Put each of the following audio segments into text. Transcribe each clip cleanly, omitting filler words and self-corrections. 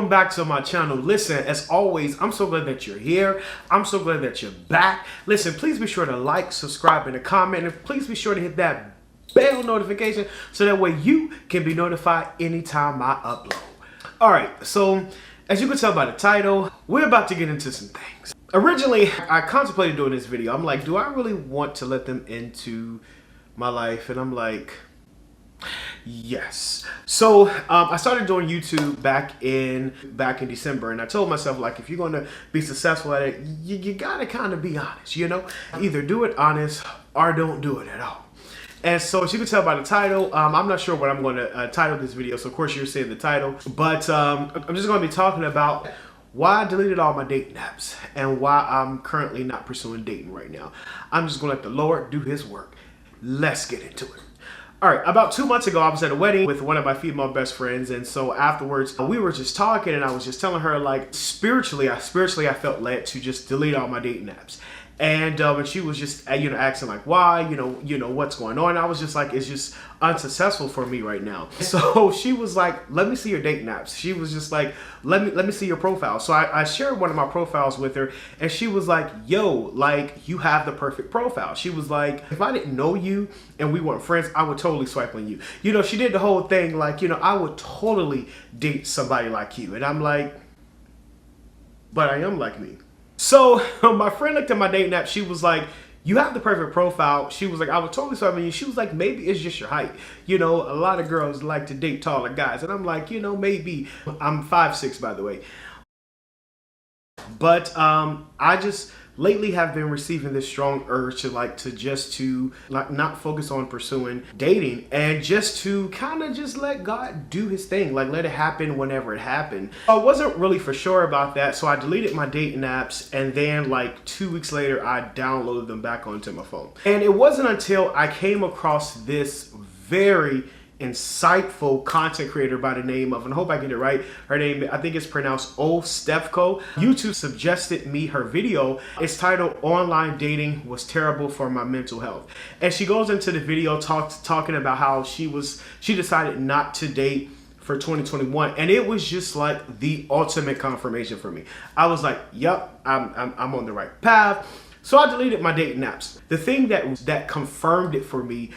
welcome back to my channel. Listen, as always, I'm so glad that you're here. I'm so glad that you're back. Listen, please be sure to like, subscribe, and comment, and please be sure to hit that bell notification so that way you can be notified anytime I upload. All right, so as you can tell by the title, we're about to get into some things. Originally, I contemplated doing this video. I'm like, do I really want to let them into my life? And I'm like, yes. So I started doing YouTube back in December, and I told myself, like, if you're going to be successful at it, you gotta kind of be honest, you know? Either do it honest or don't do it at all. And so as you can tell by the title, I'm not sure what I'm going to title this video, so of course you're seeing the title, but I'm just going to be talking about why I deleted all my dating apps and why I'm currently not pursuing dating right now. I'm just going to let the Lord do his work. Let's get into it. All right, about 2 months ago, I was at a wedding with one of my female best friends, and so afterwards, we were just talking, and I was just telling her, like, spiritually, I felt led to just delete all my dating apps. And she was just, asking like, why, what's going on? And I was just like, it's just unsuccessful for me right now. So she was like, let me see your dating apps. She was just like, let me see your profile. So I shared one of my profiles with her, and she was like, yo, like, you have the perfect profile. She was like, if I didn't know you and we weren't friends, I would totally swipe on you. You know, she did the whole thing like, I would totally date somebody like you. And I'm like, but I am like me. So my friend looked at my dating app. She was like, you have the perfect profile. She was like, I would totally swipe on you. She was like, maybe it's just your height. You know, a lot of girls like to date taller guys. And I'm like, maybe. I'm 5'6", by the way. But I just lately have been receiving this strong urge to not focus on pursuing dating and just to kind of just let God do his thing, like let it happen whenever it happened. I wasn't really for sure about that, so I deleted my dating apps, and then like 2 weeks later I downloaded them back onto my phone. And it wasn't until I came across this very insightful content creator by the name of, and I hope I get it right, her name, I think it's pronounced Stefco. YouTube suggested me her video. It's titled Online Dating Was Terrible for My Mental Health. And she goes into the video talking about how she decided not to date for 2021, and it was just like the ultimate confirmation for me. I was like, yep, I'm on the right path. So I deleted my dating apps. The thing that confirmed it for me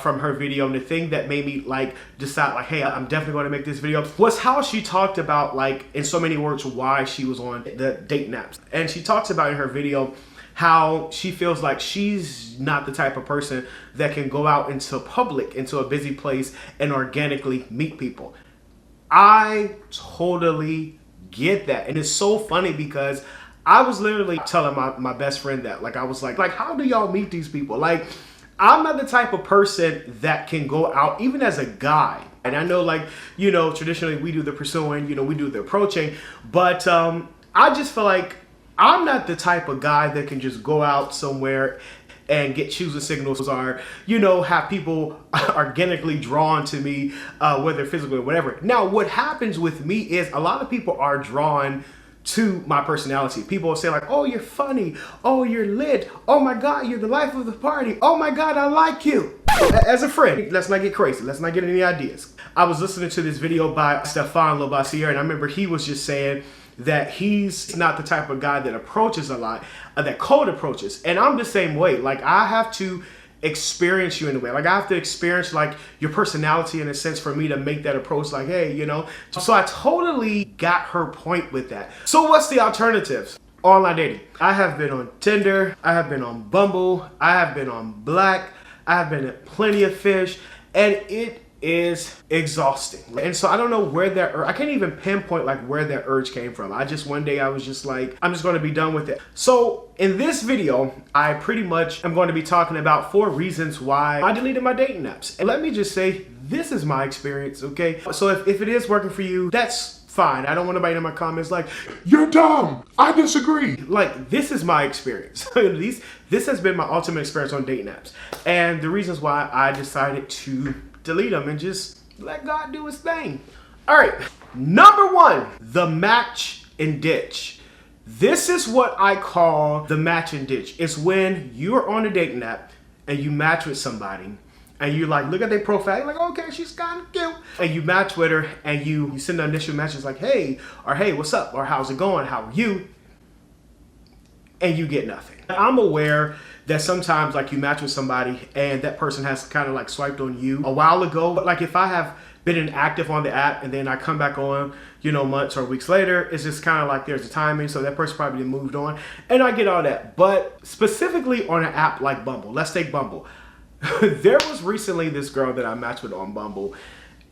from her video, and the thing that made me like decide like, hey, I'm definitely going to make this video, was how she talked about, like, in so many words, why she was on the dating apps. And she talks about in her video how she feels like she's not the type of person that can go out into public, into a busy place, and organically meet people. I totally get that. And it's so funny because I was literally telling my best friend that, like, I was like, how do y'all meet these people? Like, I'm not the type of person that can go out, even as a guy. And I know, like, traditionally we do the pursuing, we do the approaching, but I just feel like I'm not the type of guy that can just go out somewhere and get choosing signals or, have people organically drawn to me, whether physically or whatever. Now, what happens with me is a lot of people are drawn to my personality. People will say like, oh, you're funny. Oh, you're lit. Oh my God, you're the life of the party. Oh my God, I like you. As a friend, let's not get crazy. Let's not get any ideas. I was listening to this video by Stefan Lobassier, and I remember he was just saying that he's not the type of guy that approaches a lot, that cold approaches. And I'm the same way. Like, I have to experience you in a way. Like, I have to experience like your personality in a sense for me to make that approach, like, hey, So I totally got her point with that. So what's the alternatives? Online dating. I have been on Tinder. I have been on Bumble. I have been on Black. I have been at Plenty of Fish, and it is exhausting. And so I don't know where I can't even pinpoint like where that urge came from. One day I was just like, I'm just going to be done with it. So in this video, I pretty much am going to be talking about 4 reasons why I deleted my dating apps. And let me just say, this is my experience, okay? So if it is working for you, that's fine. I don't want anybody in my comments like, you're dumb, I disagree. Like, this is my experience. This has been my ultimate experience on dating apps. And the reasons why I decided to delete them and just let God do his thing. All right, number 1, the match and ditch. This is what I call the match and ditch. It's when you're on a dating app and you match with somebody and you like look at their profile, you're like, okay, she's kind of cute, and you match with her, and you send the initial message like, hey, or hey, what's up, or how's it going, how are you, and you get nothing. I'm aware that sometimes like you match with somebody and that person has kind of like swiped on you a while ago, but like if I have been inactive on the app and then I come back on, you know, months or weeks later, it's just kind of like there's a timing, so that person probably moved on, and I get all that. But specifically on an app like Bumble, let's take Bumble. There was recently this girl that I matched with on Bumble,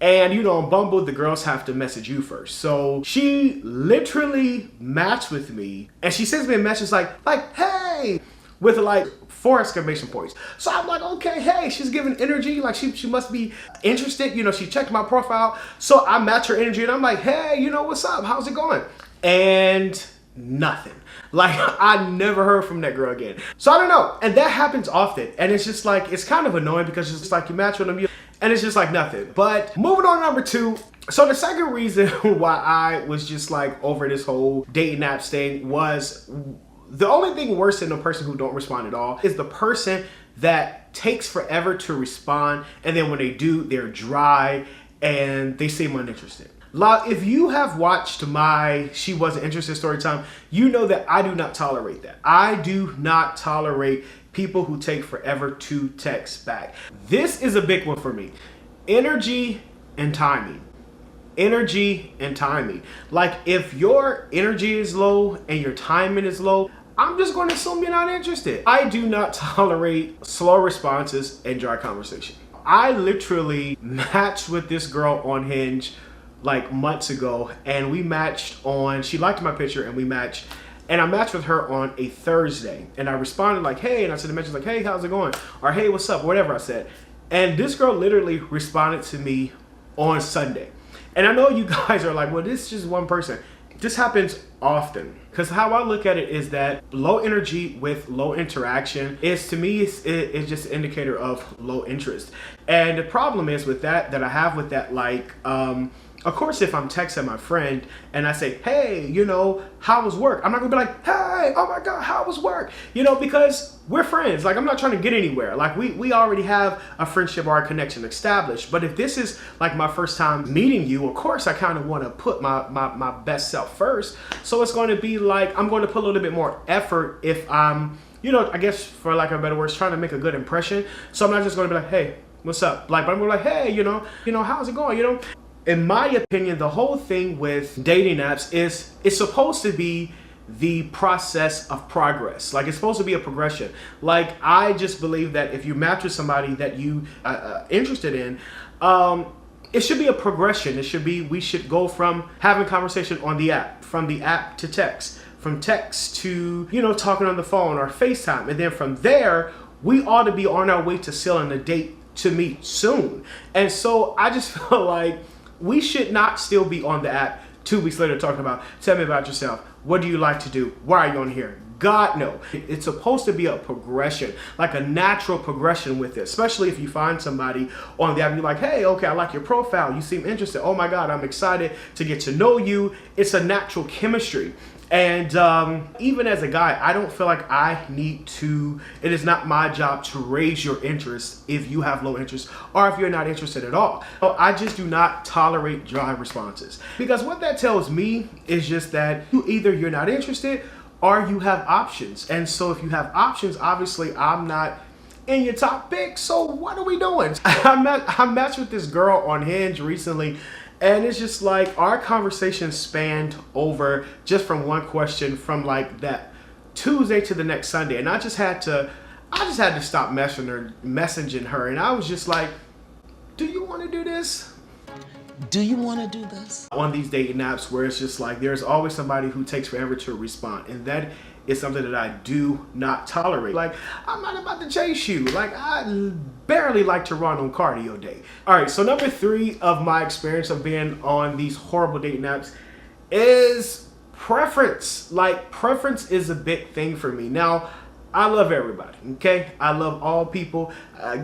and you know, on Bumble, the girls have to message you first. So she literally matched with me, and she sends me a message like, hey, with like 4 exclamation points. So I'm like, okay, hey, she's giving energy, like she must be interested, you know, she checked my profile. So I match her energy and I'm like, hey, you know, what's up? How's it going? And nothing. Like I never heard from that girl again. So I don't know. And that happens often. And it's just like, it's kind of annoying because it's just like you match with them and it's just like nothing. But moving on to number 2. So the second reason why I was just like over this whole dating apps thing was, the only thing worse than the person who don't respond at all is the person that takes forever to respond, and then when they do, they're dry and they seem uninterested. If you have watched my She Wasn't Interested story time, you know that I do not tolerate that. I do not tolerate people who take forever to text back. This is a big one for me. Energy and timing. Energy and timing. Like if your energy is low and your timing is low, I'm just going to assume you're not interested. I do not tolerate slow responses and dry conversation. I literally matched with this girl on Hinge like months ago, and we matched on, she liked my picture and we matched, and I matched with her on a Thursday, and I responded like, hey, and I sent a message like, hey, how's it going? Or hey, what's up? Whatever I said. And this girl literally responded to me on Sunday. And I know you guys are like, well, this is just one person. This happens often, because how I look at it is that low energy with low interaction is, to me, it's just an indicator of low interest. And the problem is with that I have with that, like, of course, if I'm texting my friend and I say, hey, you know, how was work? I'm not gonna be like, hey, oh my God, how was work? You know, because we're friends. Like, I'm not trying to get anywhere. Like, we already have a friendship or a connection established. But if this is like my first time meeting you, of course, I kind of want to put my best self first. So it's going to be like, I'm going to put a little bit more effort if I'm, you know, I guess for lack of better words, trying to make a good impression. So I'm not just going to be like, hey, what's up? Like, but I'm going to be like, hey, you know, how's it going? You know, in my opinion, the whole thing with dating apps is it's supposed to be the process of progress. Like, it's supposed to be a progression. Like, I just believe that if you match with somebody that you interested in, it should be a progression. It should be, we should go from having conversation on the app, from the app to text, from text to, you know, talking on the phone or FaceTime. And then from there, we ought to be on our way to sealing a date to meet soon. And so I just feel like we should not still be on the app 2 weeks later talking about, tell me about yourself. What do you like to do? Why are you on here? God, no. It's supposed to be a progression, like a natural progression with it, especially if you find somebody on the app and you're like, hey, okay, I like your profile. You seem interested. Oh my God, I'm excited to get to know you. It's a natural chemistry. And even as a guy, I don't feel like I need to, it is not my job to raise your interest if you have low interest or if you're not interested at all. So I just do not tolerate dry responses, because what that tells me is just that either you're not interested or you have options. And so if you have options, obviously I'm not in your top pick. So what are we doing? I matched with this girl on Hinge recently, and it's just like our conversation spanned over just from one question from like that Tuesday to the next Sunday. And I just had to stop messaging her. And I was just like, do you want to do this? Do you want to do this? On these dating apps where it's just like, there's always somebody who takes forever to respond. And that is something that I do not tolerate. Like, I'm not about to chase you. Like, I barely like to run on cardio day. All right, so number 3 of my experience of being on these horrible dating apps is preference. Like, preference is a big thing for me. Now, I love everybody, okay? I love all people.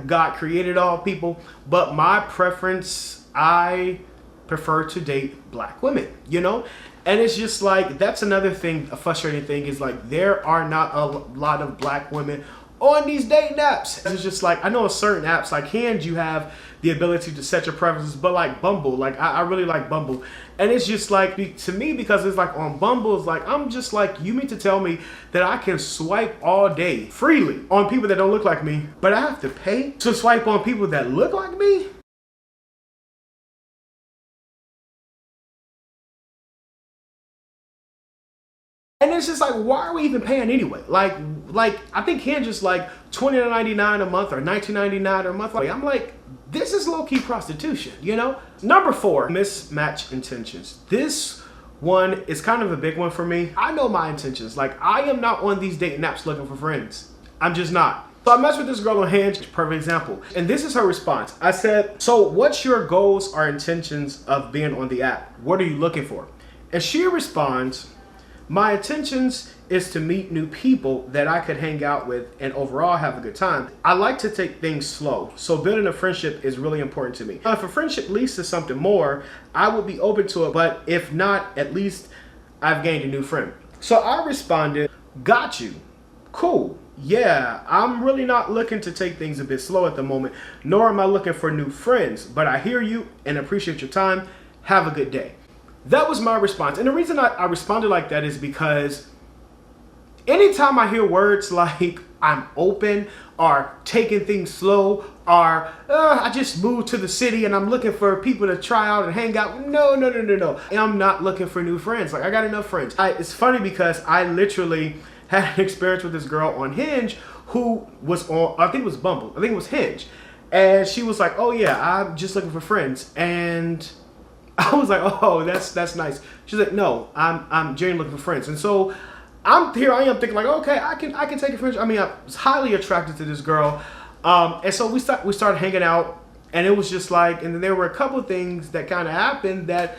God created all people. But my preference, I prefer to date black women, you know? And it's just like, that's another thing, a frustrating thing, is like there are not a lot of black women on these dating apps. It's just like, I know on certain apps like Hinge, you have the ability to set your preferences, but like Bumble, like I really like Bumble. And it's just like, to me, because it's like on Bumble, it's like, I'm just like, you mean to tell me that I can swipe all day freely on people that don't look like me, but I have to pay to swipe on people that look like me? And it's just like, why are we even paying anyway? Like I think Hinge is like $29.99 a month or $19.99 a month. Like, I'm like, this is low-key prostitution, you know? Number 4, mismatch intentions. This one is kind of a big one for me. I know my intentions. Like, I am not on these dating apps looking for friends. I'm just not. So I messed with this girl on Hinge, perfect example. And this is her response. I said, so what's your goals or intentions of being on the app? What are you looking for? And she responds, my intentions is to meet new people that I could hang out with and overall have a good time. I like to take things slow, so building a friendship is really important to me. If a friendship leads to something more, I would be open to it, but if not, at least I've gained a new friend. So I responded, got you, cool. Yeah, I'm really not looking to take things a bit slow at the moment, nor am I looking for new friends, but I hear you and appreciate your time. Have a good day. That was my response. And the reason I responded like that is because anytime I hear words like I'm open or taking things slow or I just moved to the city and I'm looking for people to try out and hang out. No. I'm not looking for new friends. Like, I got enough friends. It's funny because I literally had an experience with this girl on Hinge who was on, I think it was Bumble. I think it was Hinge. And she was like, oh yeah, I'm just looking for friends. And I was like, oh, that's nice. She's like, no, I'm genuinely looking for friends. And so I am thinking like, okay, I can take a friend. I mean, I was highly attracted to this girl. And so we started hanging out, and it was just like, and then there were a couple of things that kind of happened that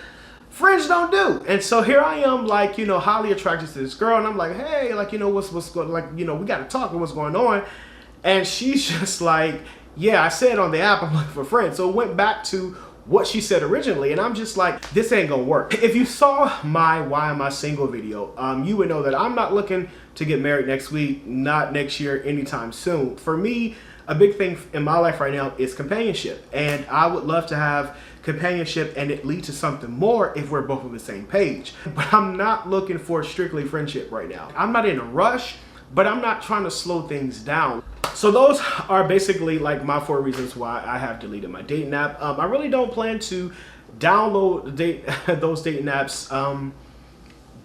friends don't do. And so here I am, like, you know, highly attracted to this girl, and I'm like, hey, like, you know, what's going, like, you know, we got to talk, what's going on? And she's just like, yeah, I said on the app I'm looking for friends. So it went back to what she said originally, and I'm just like, this ain't gonna work. If you saw my Why Am I Single video, you would know that I'm not looking to get married next week, not next year, anytime soon. For me, a big thing in my life right now is companionship, and I would love to have companionship and it lead to something more if we're both on the same page. But I'm not looking for strictly friendship right now. I'm not in a rush, but I'm not trying to slow things down. So those are basically like my 4 reasons why I have deleted my dating app. I really don't plan to download those dating apps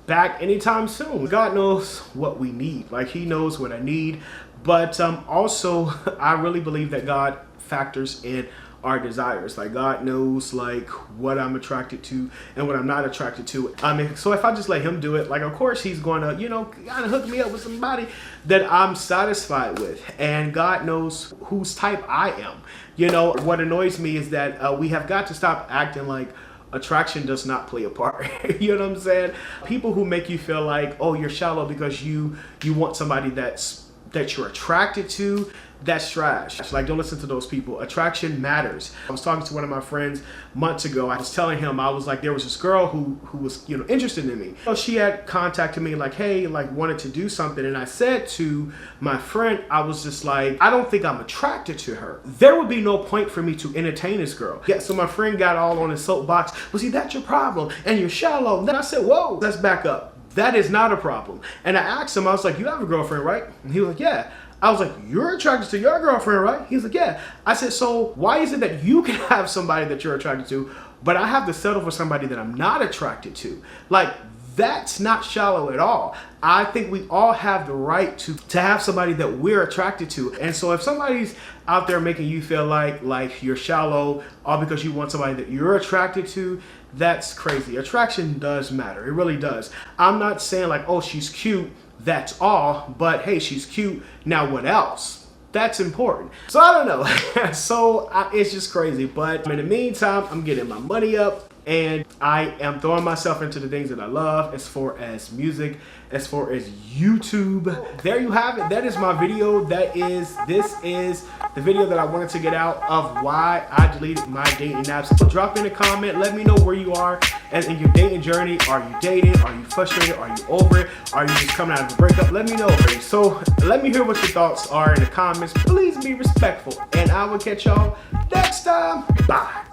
back anytime soon. God knows what we need. Like, he knows what I need. But also, I really believe that God factors in our desires. Like, God knows like what I'm attracted to and what I'm not attracted to. I mean, so if I just let him do it, like, of course he's going to, you know, kind of hook me up with somebody that I'm satisfied with. And God knows whose type I am. You know, what annoys me is that we have got to stop acting like attraction does not play a part. You know what I'm saying? People who make you feel like, oh, you're shallow because you want somebody that you're attracted to, that's trash. Like, don't listen to those people. Attraction matters. I was talking to one of my friends months ago. I was telling him, I was like, there was this girl who was, you know, interested in me. So she had contacted me like, hey, like, wanted to do something. And I said to my friend, I was just like, I don't think I'm attracted to her. There would be no point for me to entertain this girl. Yeah, so my friend got all on his soapbox. Well, see, that's your problem. And you're shallow. Then I said, whoa, let's back up. That is not a problem. And I asked him, I was like, you have a girlfriend, right? And he was like, yeah. I was like, you're attracted to your girlfriend, right? He's like, yeah. I said, so why is it that you can have somebody that you're attracted to, but I have to settle for somebody that I'm not attracted to? Like, that's not shallow at all. I think we all have the right to have somebody that we're attracted to. And so if somebody's out there making you feel like you're shallow all because you want somebody that you're attracted to, that's crazy. Attraction does matter. It really does. I'm not saying like, oh, she's cute, that's all, but hey, she's cute, now what else? That's important. So I don't know. So it's just crazy. But in the meantime, I'm getting my money up. and I am throwing myself into the things that I love as far as music, as far as YouTube. There you have it. That is my video. This is the video that I wanted to get out of why I deleted my dating apps. So drop in a comment. Let me know where you are as in your dating journey. Are you dating? Are you frustrated? Are you over it? Are you just coming out of a breakup? Let me know. So let me hear what your thoughts are in the comments. Please be respectful, and I will catch y'all next time. Bye.